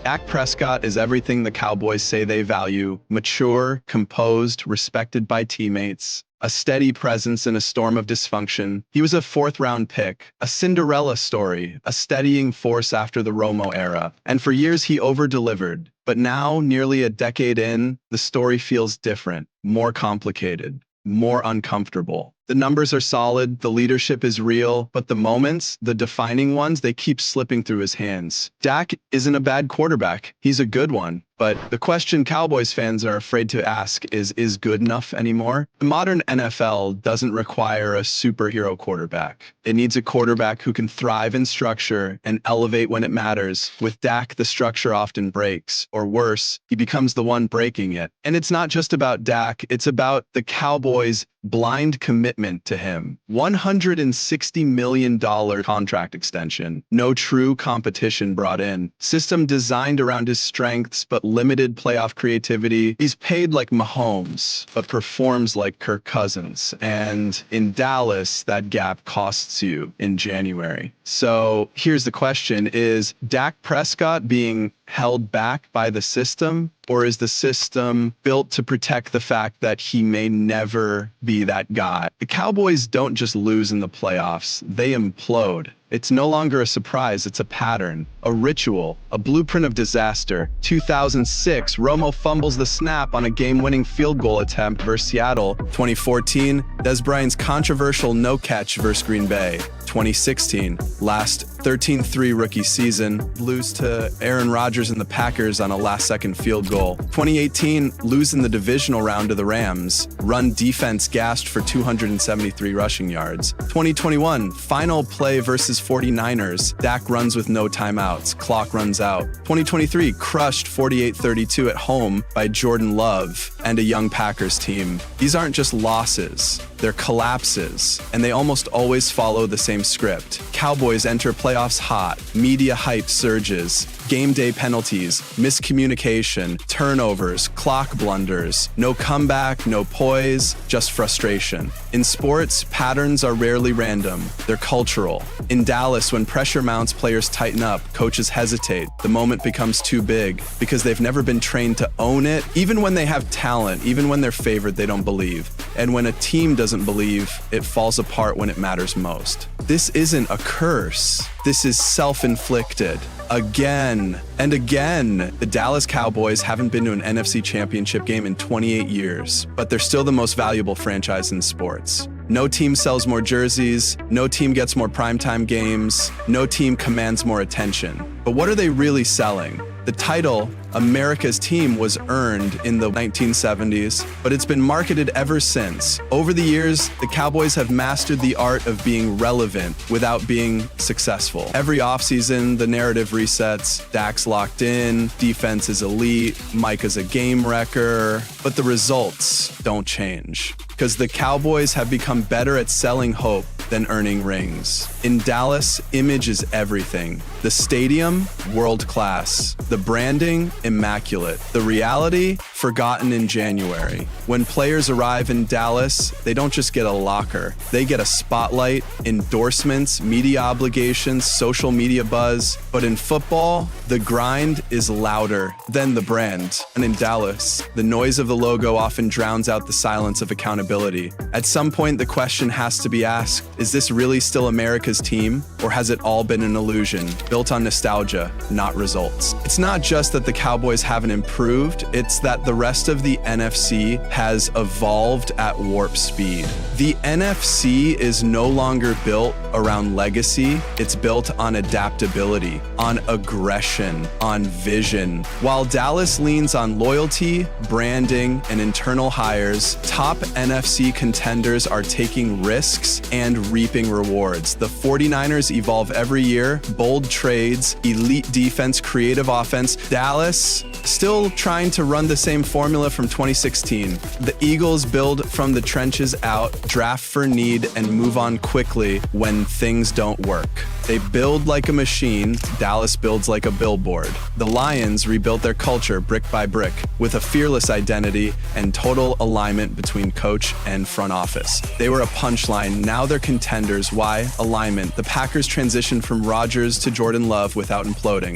Dak Prescott is everything the Cowboys say they value: mature, composed, respected by teammates, a steady presence in a storm of dysfunction. He was a fourth-round pick, a Cinderella story, a steadying force after the Romo era. And for years he over-delivered. But now, nearly a decade in, the story feels different, more complicated, more uncomfortable. The numbers are solid, the leadership is real, but the moments, the defining ones, they keep slipping through his hands. Dak isn't a bad quarterback. He's a good one. But the question Cowboys fans are afraid to ask is good enough anymore? The modern NFL doesn't require a superhero quarterback. It needs a quarterback who can thrive in structure and elevate when it matters. With Dak, the structure often breaks, or worse, he becomes the one breaking it. And it's not just about Dak, it's about the Cowboys' blind commitment to him. $160 million contract extension. No true competition brought in. System designed around his strengths, but limited playoff creativity. He's paid like Mahomes, but performs like Kirk Cousins. And in Dallas, that gap costs you in January. So here's the question: is Dak Prescott being held back by the system, or is the system built to protect the fact that he may never be that guy? The Cowboys don't just lose in the playoffs, they implode. It's no longer a surprise, it's a pattern, a ritual, a blueprint of disaster. 2006, Romo fumbles the snap on a game-winning field goal attempt versus Seattle. 2014, Dez Bryant's controversial no-catch versus Green Bay. 2016, last 13-3 rookie season, lose to Aaron Rodgers and the Packers on a last-second field goal. 2018, lose in the divisional round to the Rams, run defense gassed for 273 rushing yards. 2021, final play versus 49ers, Dak runs with no timeouts, clock runs out. 2023, crushed 48-32 at home by Jordan Love and a young Packers team. These aren't just losses, they're collapses, and they almost always follow the same script. Cowboys enter playoffs hot, media hype surges, game day penalties, miscommunication, turnovers, clock blunders, no comeback, no poise, just frustration. In sports, patterns are rarely random, they're cultural. In Dallas, when pressure mounts, players tighten up, coaches hesitate, the moment becomes too big because they've never been trained to own it. Even when they have talent, even when they're favored, they don't believe. And when a team doesn't believe, it falls apart when it matters most. This isn't a curse. This is self-inflicted. Again and again. The Dallas Cowboys haven't been to an NFC Championship game in 28 years, but they're still the most valuable franchise in sports. No team sells more jerseys, no team gets more primetime games, no team commands more attention. But what are they really selling? The title, America's Team, was earned in the 1970s, but it's been marketed ever since. Over the years, the Cowboys have mastered the art of being relevant without being successful. Every offseason, the narrative resets. Dak's locked in, defense is elite, Micah's a game wrecker, but the results don't change. Because the Cowboys have become better at selling hope than earning rings. In Dallas, image is everything. The stadium, world class. The branding, immaculate. The reality, forgotten in January. When players arrive in Dallas, they don't just get a locker. They get a spotlight, endorsements, media obligations, social media buzz. But in football, the grind is louder than the brand. And in Dallas, the noise of the logo often drowns out the silence of accountability. At some point, the question has to be asked, is this really still America's team? Or has it all been an illusion, built on nostalgia, not results? It's not just that the Cowboys haven't improved, it's that the rest of the NFC has evolved at warp speed. The NFC is no longer built around legacy, it's built on adaptability, on aggression, on vision. While Dallas leans on loyalty, branding, and internal hires, top NFC contenders are taking risks and reaping rewards. The 49ers evolve every year, bold trades, elite defense, creative offense. Dallas still trying to run the same formula from 2016. The Eagles build from the trenches out, draft for need, and move on quickly when things don't work. They build like a machine, Dallas builds like a billboard. The Lions rebuilt their culture brick by brick with a fearless identity and total alignment between coach and front office. They were a punchline, now they're contenders. Why? Alignment. The Packers transitioned from Rodgers to Jordan Love without imploding.